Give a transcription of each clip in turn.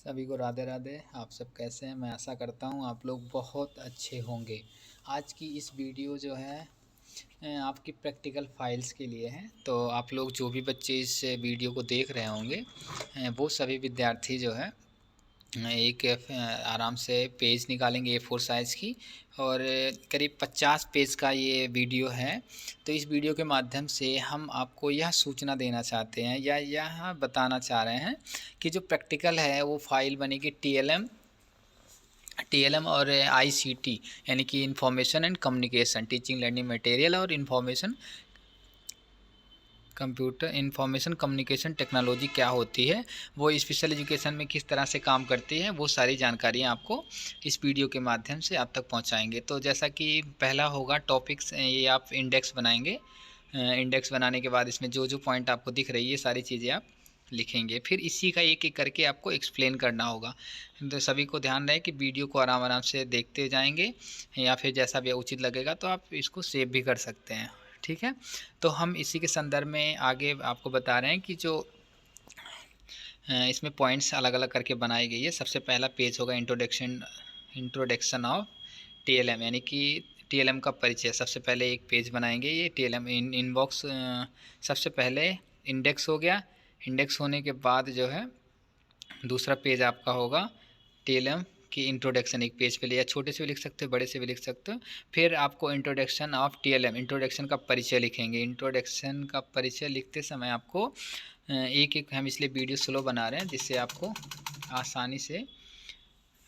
सभी को राधे राधे। आप सब कैसे हैं? मैं आशा करता हूँ आप लोग बहुत अच्छे होंगे। आज की इस वीडियो जो है आपकी प्रैक्टिकल फाइल्स के लिए है। तो आप लोग जो भी बच्चे इस वीडियो को देख रहे होंगे वो सभी विद्यार्थी जो है एक आराम से पेज निकालेंगे A4 साइज़ की, और करीब 50 पेज का ये वीडियो है। तो इस वीडियो के माध्यम से हम आपको यह सूचना देना चाहते हैं या यह बताना चाह रहे हैं कि जो प्रैक्टिकल है वो फाइल बनेगी टीएलएम और आईसीटी, यानी कि information and communication, teaching learning material और कंप्यूटर इंफॉर्मेशन कम्युनिकेशन टेक्नोलॉजी क्या होती है, वो स्पेशल एजुकेशन में किस तरह से काम करती है, वो सारी जानकारियाँ आपको इस वीडियो के माध्यम से आप तक पहुँचाएंगे। तो जैसा कि पहला होगा टॉपिक्स, ये आप इंडेक्स बनाएंगे। इंडेक्स बनाने के बाद इसमें जो जो पॉइंट आपको दिख रही है सारी चीज़ें आप लिखेंगे। फिर इसी का एक एक करके आपको एक्सप्लेन करना होगा। तो सभी को ध्यान रहे कि वीडियो को आराम आराम से देखते जाएंगे, या फिर जैसा भी उचित लगेगा तो आप इसको सेव भी कर सकते हैं। ठीक है, तो हम इसी के संदर्भ में आगे आपको बता रहे हैं कि जो इसमें पॉइंट्स अलग अलग करके बनाई गई है। सबसे पहला पेज होगा इंट्रोडक्शन ऑफ टीएलएम, यानी कि टीएलएम का परिचय। सबसे पहले एक पेज बनाएंगे, ये टीएलएम इनबॉक्स। सबसे पहले इंडेक्स हो गया। इंडेक्स होने के बाद जो है दूसरा पेज आपका होगा टीएलएम की इंट्रोडक्शन। एक पेज पे लिया, छोटे से भी लिख सकते हो, बड़े से भी लिख सकते हो। फिर आपको इंट्रोडक्शन ऑफ टीएलएम, इंट्रोडक्शन का परिचय लिखेंगे। इंट्रोडक्शन का परिचय लिखते समय आपको एक एक, हम इसलिए वीडियो स्लो बना रहे हैं जिससे आपको आसानी से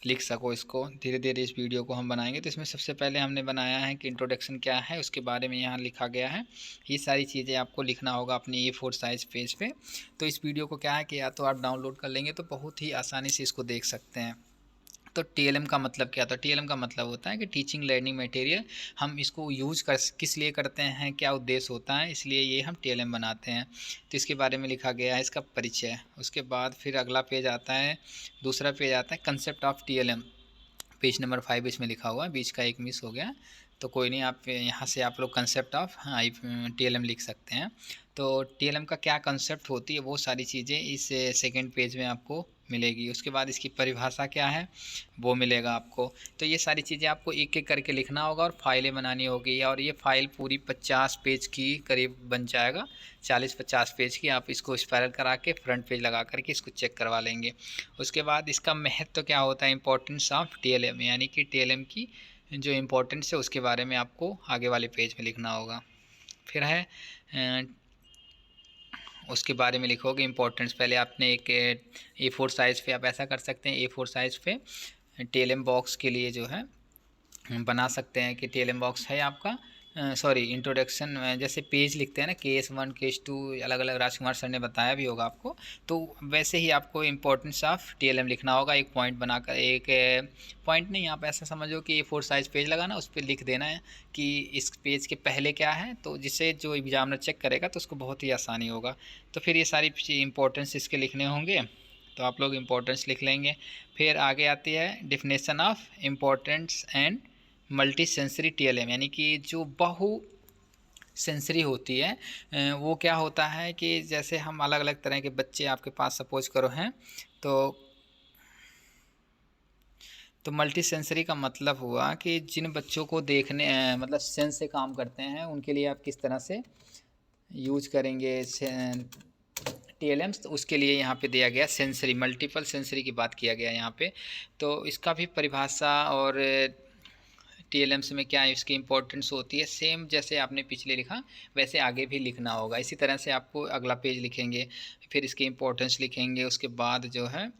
लिख सको। इसको धीरे धीरे इस वीडियो को हम बनाएंगे। तो इसमें सबसे पहले हमने बनाया है कि इंट्रोडक्शन क्या है, उसके बारे में यहाँ लिखा गया है। ये सारी चीज़ें आपको लिखना होगा अपनी A4 साइज़ पेज पे। तो इस वीडियो को क्या है कि या तो आप डाउनलोड कर लेंगे तो बहुत ही आसानी से इसको देख सकते हैं। तो टीएलएम का मतलब क्या था? टीएलएम का मतलब होता है कि टीचिंग लर्निंग मटेरियल। हम इसको यूज़ कर किस लिए करते हैं, क्या उद्देश्य होता है, इसलिए ये हम टीएलएम बनाते हैं। तो इसके बारे में लिखा गया है, इसका परिचय। उसके बाद फिर अगला पेज आता है, दूसरा पेज आता है concept of TLM. Page number 5 इसमें लिखा हुआ है, बीच का एक मिस हो गया तो कोई नहीं, आप यहाँ से आप लोग कंसेप्ट ऑफ टीएलएम लिख सकते हैं। तो टीएलएम का क्या कंसेप्ट होती है वो सारी चीज़ें इस सेकंड पेज में आपको मिलेगी। उसके बाद इसकी परिभाषा क्या है वो मिलेगा आपको। तो ये सारी चीज़ें आपको एक एक करके लिखना होगा और फाइलें बनानी होगी। और ये फाइल पूरी 50 पेज की करीब बन जाएगा, 40-50 पेज की। आप इसको स्पायरल करा के फ्रंट पेज लगा करके इसको चेक करवा लेंगे। उसके बाद इसका महत्व क्या होता है, इंपॉर्टेंस ऑफ टीएलएम, यानी कि टीएलएम की जो इम्पोर्टेंस है उसके बारे में आपको आगे वाले पेज में लिखना होगा। फिर है उसके बारे में लिखोगे इम्पोर्टेंस। पहले आपने एक A4 साइज़ पे आप ऐसा कर सकते हैं, A4 साइज़ पे टीएलएम बॉक्स के लिए जो है बना सकते हैं कि टीएलएम बॉक्स है आपका। सॉरी, इंट्रोडक्शन जैसे पेज लिखते हैं ना, केस 1 केस 2 अलग अलग, राजकुमार सर ने बताया भी होगा आपको। तो वैसे ही आपको इंपॉर्टेंस ऑफ टीएलएम लिखना होगा, एक पॉइंट बनाकर। एक पॉइंट नहीं, आप ऐसा समझो कि A4 साइज़ पेज लगाना, उस पर लिख देना है कि इस पेज के पहले क्या है, तो जिससे जो एग्जामिनर चेक करेगा तो उसको बहुत ही आसानी होगा। तो फिर ये सारी इंपॉर्टेंस इसके लिखने होंगे, तो आप लोग इंपॉर्टेंस लिख लेंगे। फिर आगे आती है definition of importance and multi sensory TLM, यानी कि जो बहु सेंसरी होती है। वो क्या होता है कि जैसे हम अलग अलग तरह के बच्चे आपके पास सपोज करो हैं, तो मल्टी सेंसरी का मतलब हुआ कि जिन बच्चों को देखने मतलब सेंस से काम करते हैं, उनके लिए आप किस तरह से यूज करेंगे टीएलएम्स, तो उसके लिए यहाँ पे दिया गया सेंसरी, मल्टीपल सेंसरी की बात किया गया यहाँ पे। तो इसका भी परिभाषा और टीएलएम्स में क्या इसकी इंपॉर्टेंस होती है, सेम जैसे आपने पिछले लिखा वैसे आगे भी लिखना होगा। इसी तरह से आपको अगला पेज लिखेंगे, फिर इसकी इंपॉर्टेंस लिखेंगे। उसके बाद जो है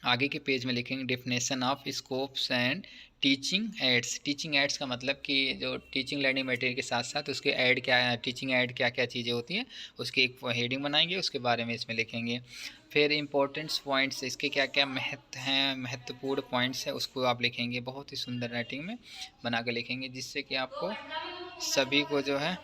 आगे के पेज में लिखेंगे definition of scopes and teaching ads. Teaching ads का मतलब कि जो टीचिंग लर्निंग मटेरियल के साथ साथ उसके ऐड क्या है, टीचिंग ऐड क्या क्या चीज़ें होती हैं, उसकी एक हेडिंग बनाएंगे, उसके बारे में इसमें लिखेंगे। फिर इंपॉर्टेंट्स पॉइंट्स, इसके क्या क्या महत्व हैं, महत्वपूर्ण पॉइंट्स है, उसको आप लिखेंगे, बहुत ही सुंदर राइटिंग में बना के लिखेंगे, जिससे कि आपको सभी को जो है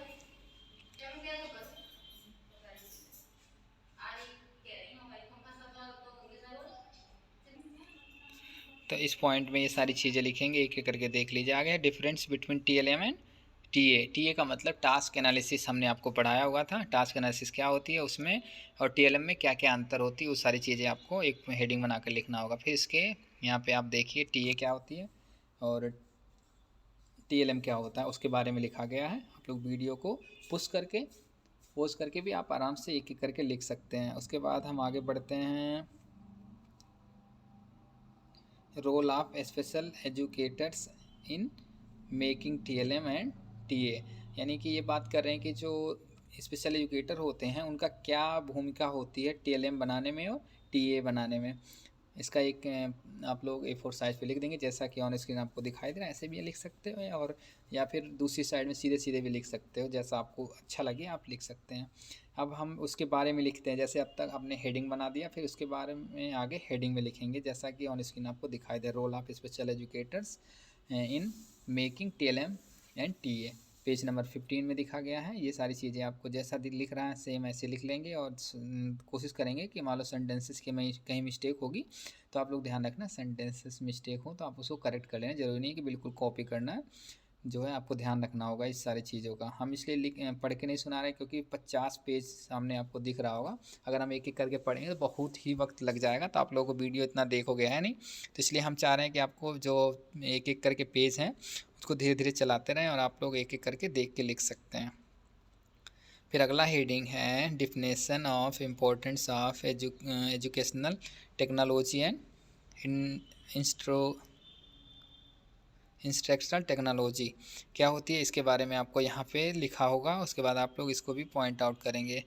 तो इस पॉइंट में ये सारी चीज़ें लिखेंगे, एक एक करके देख लीजिए। आगे है difference between TLM and TA का मतलब टास्क एनालिसिस हमने आपको पढ़ाया हुआ था। टास्क एनालिसिस क्या होती है उसमें, और टीएलएम में क्या क्या अंतर होती है, वो सारी चीज़ें आपको एक हेडिंग बनाकर लिखना होगा। फिर इसके यहाँ पे आप देखिए टीए क्या होती है और टीएलएम क्या होता है उसके बारे में लिखा गया है। आप लोग वीडियो को पोज करके भी आप आराम से एक एक करके लिख सकते हैं। उसके बाद हम आगे बढ़ते हैं, role of special educators in making TLM and TA. यानी कि ये बात कर रहे हैं कि जो स्पेशल एजुकेटर होते हैं उनका क्या भूमिका होती है टीएलएम बनाने में और टीए बनाने में। इसका एक आप लोग A4 साइज पे लिख देंगे, जैसा कि ऑन स्क्रीन आपको दिखाई दे रहा है। ऐसे भी लिख सकते हो और या फिर दूसरी साइड में सीधे सीधे भी लिख सकते हो, जैसा आपको अच्छा लगे आप लिख सकते हैं। अब हम उसके बारे में लिखते हैं, जैसे अब तक आपने हेडिंग बना दिया, फिर उसके बारे में आगे हेडिंग में लिखेंगे, जैसा कि ऑन स्क्रीन आपको दिखाई दे, role of special educators in making TLM and TA. Page number 15 में दिखा गया है। ये सारी चीज़ें आपको जैसा लिख रहा है सेम ऐसे लिख लेंगे और कोशिश करेंगे कि मान लो सेंटेंसेस के में कहीं मिस्टेक होगी तो आप लोग ध्यान रखना, सेंटेंसेस मिस्टेक हो तो आप उसको करेक्ट कर लेना, ज़रूरी नहीं कि बिल्कुल कॉपी करना है, जो है आपको ध्यान रखना होगा इस सारी चीज़ों का। हम इसलिए पढ़ के नहीं सुना रहे क्योंकि 50 पेज सामने आपको दिख रहा होगा। अगर हम एक एक करके पढ़ेंगे तो बहुत ही वक्त लग जाएगा, तो आप लोगों को वीडियो इतना देखोगे है नहीं, तो इसलिए हम चाह रहे हैं कि आपको जो एक एक करके पेज हैं उसको धीरे धीरे चलाते रहें और आप लोग एक एक करके देख के लिख सकते हैं। फिर अगला हेडिंग है definition of importance of educational technology and instro instructional technology क्या होती है, इसके बारे में आपको यहाँ पे लिखा होगा। उसके बाद आप लोग इसको भी पॉइंट आउट करेंगे,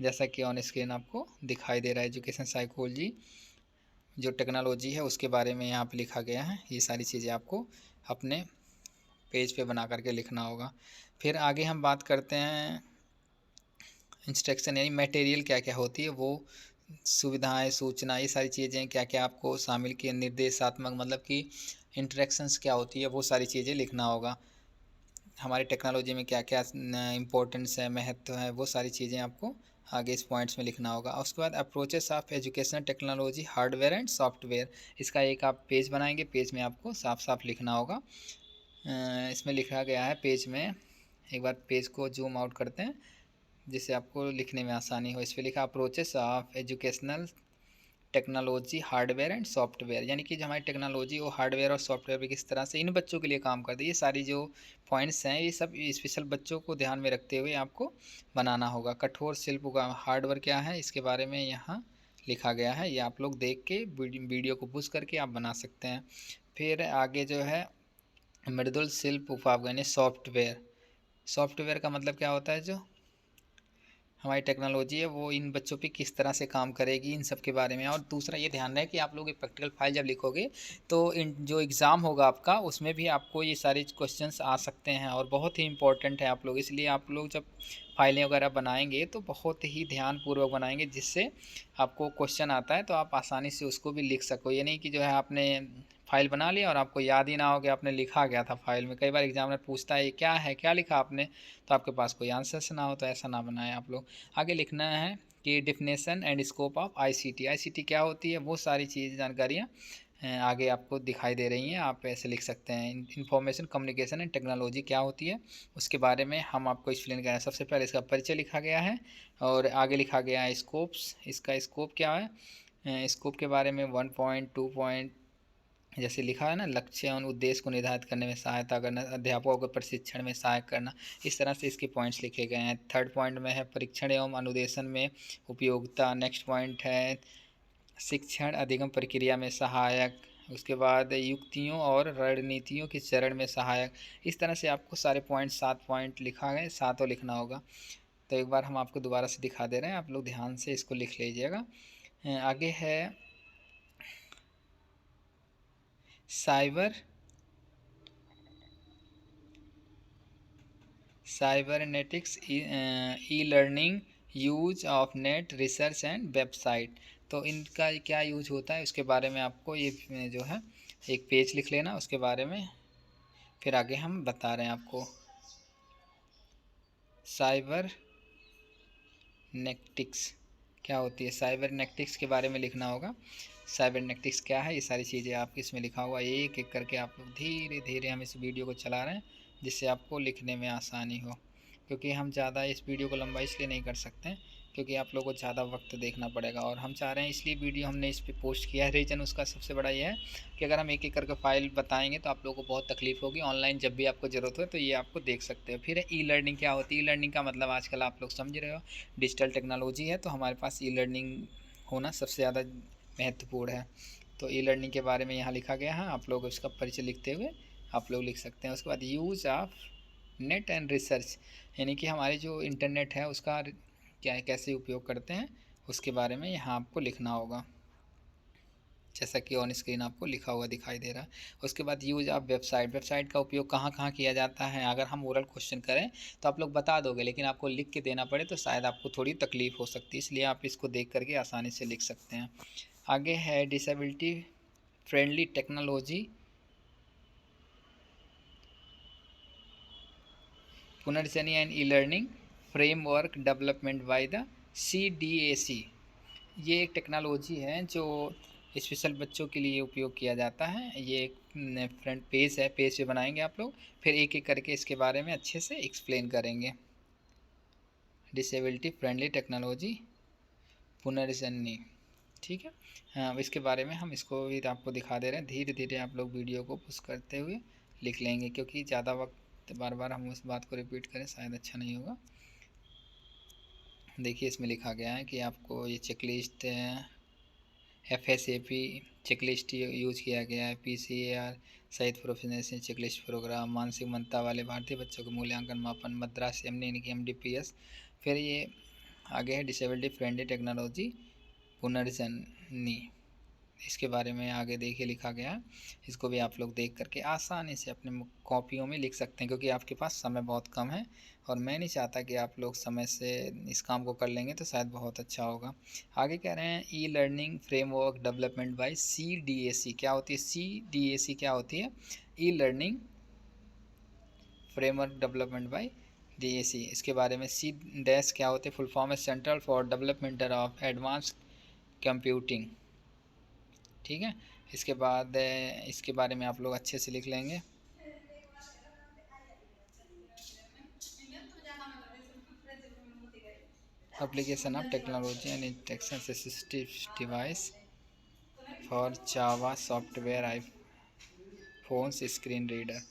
जैसा कि ऑन स्क्रीन आपको दिखाई दे रहा है। एजुकेशन साइकोलॉजी जो टेक्नोलॉजी है उसके बारे में यहाँ पे लिखा गया है। ये सारी चीज़ें आपको अपने पेज पे बना करके लिखना होगा। फिर आगे हम बात करते हैं इंस्ट्रक्शन, यानी मटेरियल क्या क्या होती है, वो सुविधाएं, सूचना, ये सारी चीज़ें क्या क्या आपको शामिल किए, निर्देशात्मक मतलब कि इंटरेक्शंस क्या होती है, वो सारी चीज़ें लिखना होगा। हमारी टेक्नोलॉजी में क्या क्या इंपॉर्टेंस है, महत्व है, वो सारी चीज़ें आपको आगे इस पॉइंट्स में लिखना होगा। उसके बाद approaches of educational technology hardware and software, इसका एक आप पेज बनाएंगे, पेज में आपको साफ साफ लिखना होगा। इसमें लिखा गया है पेज में, एक बार पेज को जूम आउट करते हैं जिससे आपको लिखने में आसानी हो। इस पर लिखा approaches of educational technology hardware and software, यानी कि जो हमारी टेक्नोलॉजी वो हार्डवेयर और सॉफ्टवेयर पे किस तरह से इन बच्चों के लिए काम करती है। ये सारी जो पॉइंट्स हैं ये सब स्पेशल बच्चों को ध्यान में रखते हुए आपको बनाना होगा। कठोर शिल्प का हार्डवेयर क्या है इसके बारे में यहाँ लिखा गया है, ये आप लोग देख के वीडियो को पुश करके आप बना सकते हैं। फिर आगे जो है मृदुल शिल्प उपकरण सॉफ्टवेयर, सॉफ्टवेयर का मतलब क्या होता है, जो हमारी टेक्नोलॉजी है वो इन बच्चों पे किस तरह से काम करेगी, इन सब के बारे में। और दूसरा ये ध्यान रहे कि आप लोग एक प्रैक्टिकल फाइल जब लिखोगे तो इन जो एग्ज़ाम होगा आपका उसमें भी आपको ये सारे क्वेश्चंस आ सकते हैं और बहुत ही इंपॉर्टेंट है आप लोग, इसलिए आप लोग जब फाइलें वगैरह बनाएंगे तो बहुत ही ध्यानपूर्वक बनाएंगे, जिससे आपको क्वेश्चन आता है तो आप आसानी से उसको भी लिख सको। ये नहीं कि जो है आपने फाइल बना लिया और आपको याद ही ना हो कि आपने लिखा गया था फाइल में। कई बार एग्जामिनर पूछता है ये क्या है, क्या लिखा आपने, तो आपके पास कोई आंसर ना हो, तो ऐसा ना बनाएं आप लोग। आगे लिखना है कि definition and scope of ICT, ICT क्या होती है, वो सारी चीज़ जानकारियाँ आगे आपको दिखाई दे रही हैं। आप ऐसे लिख सकते हैं इंफॉर्मेशन कम्युनिकेशन एंड टेक्नोलॉजी क्या होती है उसके बारे में हम आपको एक्सप्लेन करें। सबसे पहले इसका परिचय लिखा गया है और आगे लिखा गया है स्कोप्स, इसका स्कोप क्या है, स्कोप के बारे में 1.2 पॉइंट जैसे लिखा है ना, लक्ष्य एवं उद्देश्य को निर्धारित करने में सहायता करना, अध्यापकों को प्रशिक्षण में सहायक करना, इस तरह से इसके पॉइंट्स लिखे गए हैं। थर्ड पॉइंट में है परीक्षण एवं अनुदेशन में उपयोगिता। नेक्स्ट पॉइंट है शिक्षण अधिगम प्रक्रिया में सहायक। उसके बाद युक्तियों और रणनीतियों के चरण में सहायक। इस तरह से आपको सारे पॉइंट 7 पॉइंट लिखा है, 7 लिखना होगा। तो एक बार हम आपको दोबारा से दिखा दे रहे हैं, आप लोग ध्यान से इसको लिख लीजिएगा। आगे है cybernetics, e learning, use of net, research and website. तो इनका क्या यूज होता है उसके बारे में आपको ये जो है एक पेज लिख लेना उसके बारे में, फिर आगे हम बता रहे हैं आपको। साइबरनेटिक्स क्या होती है, साइबरनेटिक्स के बारे में लिखना होगा। साइबरनेटिक्स क्या है, ये सारी चीज़ें आप इसमें लिखा हुआ एक एक करके आप लोग धीरे धीरे, हम इस वीडियो को चला रहे हैं जिससे आपको लिखने में आसानी हो। क्योंकि हम ज़्यादा इस वीडियो को लंबा इसलिए नहीं कर सकते हैं क्योंकि आप लोगों को ज़्यादा वक्त देखना पड़ेगा, और हम चाह रहे हैं इसलिए वीडियो हमने इस पर पोस्ट किया है। रीज़न उसका सबसे बड़ा ये है कि अगर हम एक एक करके फ़ाइल बताएंगे तो आप लोगों को बहुत तकलीफ होगी। ऑनलाइन जब भी आपको ज़रूरत हो तो ये आपको देख सकते हो। फिर ई लर्निंग क्या होती है? ई लर्निंग का मतलब आजकल आप लोग समझ रहे हो, डिजिटल टेक्नोलॉजी है, तो हमारे पास ई लर्निंग होना सबसे ज़्यादा महत्वपूर्ण है। तो ई लर्निंग के बारे में यहाँ लिखा गया है, आप लोग उसका परिचय लिखते हुए आप लोग लिख सकते हैं। उसके बाद use of net and research, यानी कि हमारे जो इंटरनेट है उसका क्या कैसे उपयोग करते हैं उसके बारे में यहाँ आपको लिखना होगा, जैसा कि ऑन स्क्रीन आपको लिखा हुआ दिखाई दे रहा है। उसके बाद यूज ऑफ वेबसाइट, वेबसाइट का उपयोग कहाँ कहाँ किया जाता है। अगर हम ओरल क्वेश्चन करें तो आप लोग बता दोगे, लेकिन आपको लिख के देना पड़े तो शायद आपको थोड़ी तकलीफ हो सकती है, इसलिए आप इसको देख करके आसानी से लिख सकते हैं। आगे है disability friendly technology Punarjani and e learning framework development by the CDAC। ये एक टेक्नोलॉजी है जो स्पेशल बच्चों के लिए उपयोग किया जाता है। ये एक फ्रंट पेज है, पेज पे बनाएंगे आप लोग, फिर एक एक करके इसके बारे में अच्छे से एक्सप्लेन करेंगे। डिसेबिलिटी फ्रेंडली टेक्नोलॉजी पुनर्जनी, ठीक है। हाँ, इसके बारे में हम इसको भी आपको दिखा दे रहे हैं। धीरे धीरे आप लोग वीडियो को पुश करते हुए लिख लेंगे, क्योंकि ज़्यादा वक्त बार बार हम उस बात को रिपीट करें शायद अच्छा नहीं होगा। देखिए इसमें लिखा गया है कि आपको ये चेकलिस्ट FSAP चेकलिस्ट यूज किया गया है। PCAR सहित प्रोफेशनल चेकलिस्ट प्रोग्राम, मानसिक मंदता वाले भारतीय बच्चों को मूल्यांकन मापन, मद्रास यानी कि MDPS। फिर ये आगे है डिसेबिलिटी फ्रेंडली टेक्नोलॉजी पुनर्जनी, इसके बारे में आगे देखिए लिखा गया है। इसको भी आप लोग देख करके आसानी से अपने कॉपियों में लिख सकते हैं, क्योंकि आपके पास समय बहुत कम है और मैं नहीं चाहता कि आप लोग समय से इस काम को कर लेंगे तो शायद बहुत अच्छा होगा। आगे कह रहे हैं ई learning framework development bye CDAC। क्या होती है CDAC? क्या होती है? ई learning framework development bye DAC। इसके बारे में C डैश क्या होते हैं? फुल फॉर्म है central for development of advance computing, ठीक है। इसके बाद इसके बारे में आप लोग अच्छे से लिख लेंगे। Application of technology and instruction assistive device for Java software iPhones screen reader,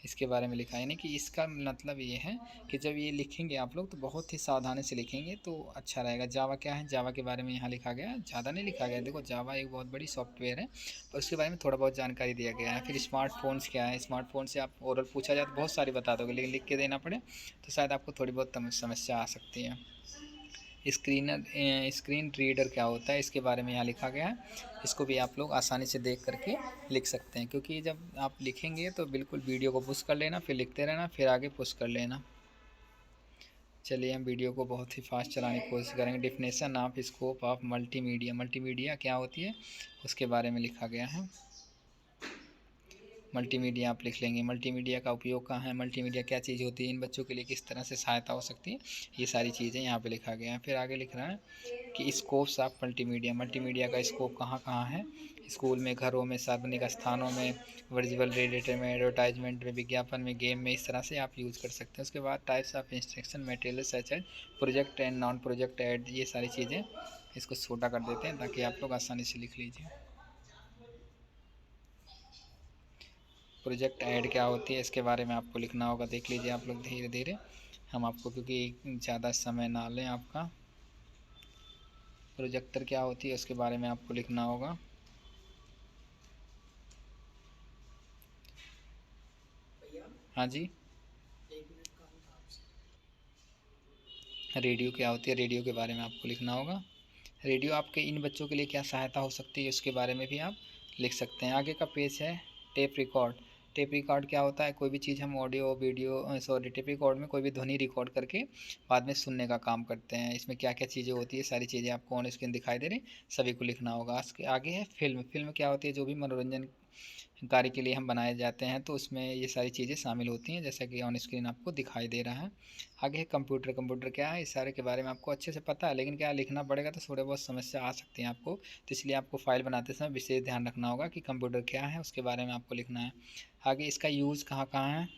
इसके बारे में लिखा है। यानी कि इसका मतलब ये है कि जब ये लिखेंगे आप लोग तो बहुत ही सावधानी से लिखेंगे तो अच्छा रहेगा। जावा क्या है? जावा के बारे में यहाँ लिखा गया है, ज़्यादा नहीं लिखा गया। देखो जावा एक बहुत बड़ी सॉफ्टवेयर है और उसके बारे में थोड़ा बहुत जानकारी दिया गया है। फिर स्मार्टफोन्स क्या है? स्मार्टफोन से आप ओरल पूछा जाए तो बहुत सारी बता दोगे, लेकिन लिख के देना पड़े तो शायद आपको थोड़ी बहुत समस्या आ सकती है। स्क्रीन रीडर क्या होता है? इसके बारे में यहाँ लिखा गया है। इसको भी आप लोग आसानी से देख करके लिख सकते हैं, क्योंकि जब आप लिखेंगे तो बिल्कुल वीडियो को पुश कर लेना, फिर लिखते रहना, फिर आगे पुश कर लेना। चलिए हम वीडियो को बहुत ही फास्ट चलाने की कोशिश करेंगे। Definition of scope of multimedia, multimedia क्या होती है उसके बारे में लिखा गया है। मल्टीमीडिया आप लिख लेंगे। मल्टीमीडिया का उपयोग कहाँ है? मल्टीमीडिया क्या चीज़ होती है? इन बच्चों के लिए किस तरह से सहायता हो सकती है? ये सारी चीज़ें यहाँ पे लिखा गया है। फिर आगे लिख रहा है कि स्कोप्स ऑफ मल्टीमीडिया, मल्टीमीडिया का स्कोप कहाँ कहाँ है? स्कूल में, घरों में, सार्वजनिक स्थानों में, वर्चुअल रियलिटी में, एडवर्टाइजमेंट में, विज्ञापन में, गेम में, इस तरह से आप यूज़ कर सकते हैं। उसके बाद types of instruction material such as project and non project aid, ये सारी चीज़ें इसको छोटा कर देते हैं ताकि आप लोग आसानी से लिख लीजिए। प्रोजेक्ट ऐड क्या होती है इसके बारे में आपको लिखना होगा। देख लीजिए आप लोग धीरे धीरे, हम आपको क्योंकि ज़्यादा समय ना लें आपका। प्रोजेक्टर क्या होती है उसके बारे में आपको लिखना होगा। हाँ जी। रेडियो क्या होती है? रेडियो के बारे में आपको लिखना होगा। रेडियो आपके इन बच्चों के लिए क्या सहायता हो सकती है उसके बारे में भी आप लिख सकते हैं। आगे का पेज है टेप रिकॉर्ड। टेप रिकॉर्ड क्या होता है? कोई भी चीज़ हम audio video sorry tape record में कोई भी ध्वनि रिकॉर्ड करके बाद में सुनने का काम करते हैं। इसमें क्या क्या चीज़ें होती है सारी चीज़ें आपको ऑन स्क्रीन दिखाई दे रही, सभी को लिखना होगा। इसके आगे है फिल्म। फिल्म क्या होती है? जो भी मनोरंजन कार्य के लिए हम बनाए जाते हैं, तो उसमें ये सारी चीज़ें शामिल होती हैं, जैसा कि ऑन स्क्रीन आपको दिखाई दे रहा है। आगे है कंप्यूटर। कंप्यूटर क्या है, इस सारे के बारे में आपको अच्छे से पता है, लेकिन क्या लिखना पड़ेगा तो थोड़े बहुत समस्या आ सकती है आपको, तो इसलिए आपको फाइल बनाते समय विशेष ध्यान रखना होगा कि कंप्यूटर क्या है, उसके बारे में आपको लिखना है। आगे इसका यूज़ कहाँ कहाँ है,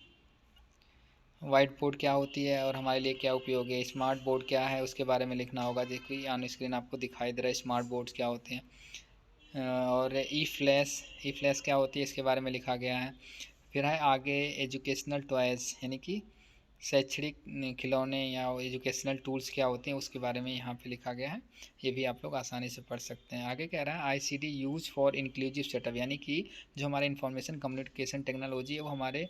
वाइट बोर्ड क्या होती है और हमारे लिए क्या उपयोग है, स्मार्ट बोर्ड क्या है, उसके बारे में लिखना होगा। देखिए ऑन स्क्रीन आपको दिखाई दे रहा है स्मार्ट बोर्ड्स क्या होते हैं। और ई फ्लैश क्या होती है, इसके बारे में लिखा गया है। फिर है आगे एजुकेशनल टॉयज़, यानी कि शैक्षणिक खिलौने या एजुकेशनल टूल्स क्या होते हैं, उसके बारे में यहाँ पे लिखा गया है। ये भी आप लोग आसानी से पढ़ सकते हैं। आगे कह रहा है ICT use for inclusive setup, यानी कि जो हमारे इंफॉर्मेशन कम्युनिकेशन टेक्नोलॉजी है वो हमारे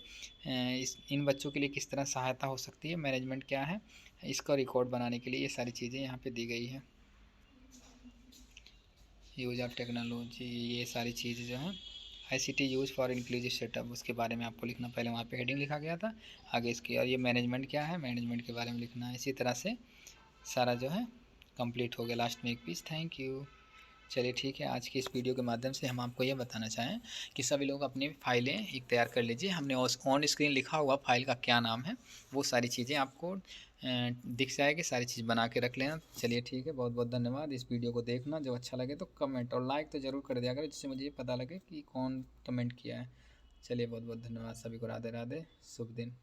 इन बच्चों के लिए किस तरह सहायता हो सकती है, मैनेजमेंट क्या है, इसका रिकॉर्ड बनाने के लिए ये सारी चीज़ें यहाँ पे दी गई है। यूज ऑफ टेक्नोलॉजी, ये सारी चीज़ें जो हैं ICT use for inclusive setup, उसके बारे में आपको लिखना, पहले वहाँ पे हेडिंग लिखा गया था, आगे इसकी, और ये मैनेजमेंट क्या है, मैनेजमेंट के बारे में लिखना है। इसी तरह से सारा जो है कंप्लीट हो गया। लास्ट में एक पीस थैंक यू। चलिए ठीक है, आज की इस वीडियो के माध्यम से हम आपको यह बताना चाहें कि सभी लोग अपनी फ़ाइलें एक तैयार कर लीजिए। हमने ऑन स्क्रीन लिखा हुआ फ़ाइल का क्या नाम है, वो सारी चीज़ें आपको दिख जाएगी, सारी चीज़ बना के रख लेना। चलिए ठीक है, बहुत बहुत धन्यवाद। इस वीडियो को देखना, जब अच्छा लगे तो कमेंट और लाइक तो ज़रूर कर दिया करो, जिससे मुझे ये पता लगे कि कौन कमेंट किया है। चलिए बहुत बहुत धन्यवाद सभी को, राधे राधे, शुभ दिन।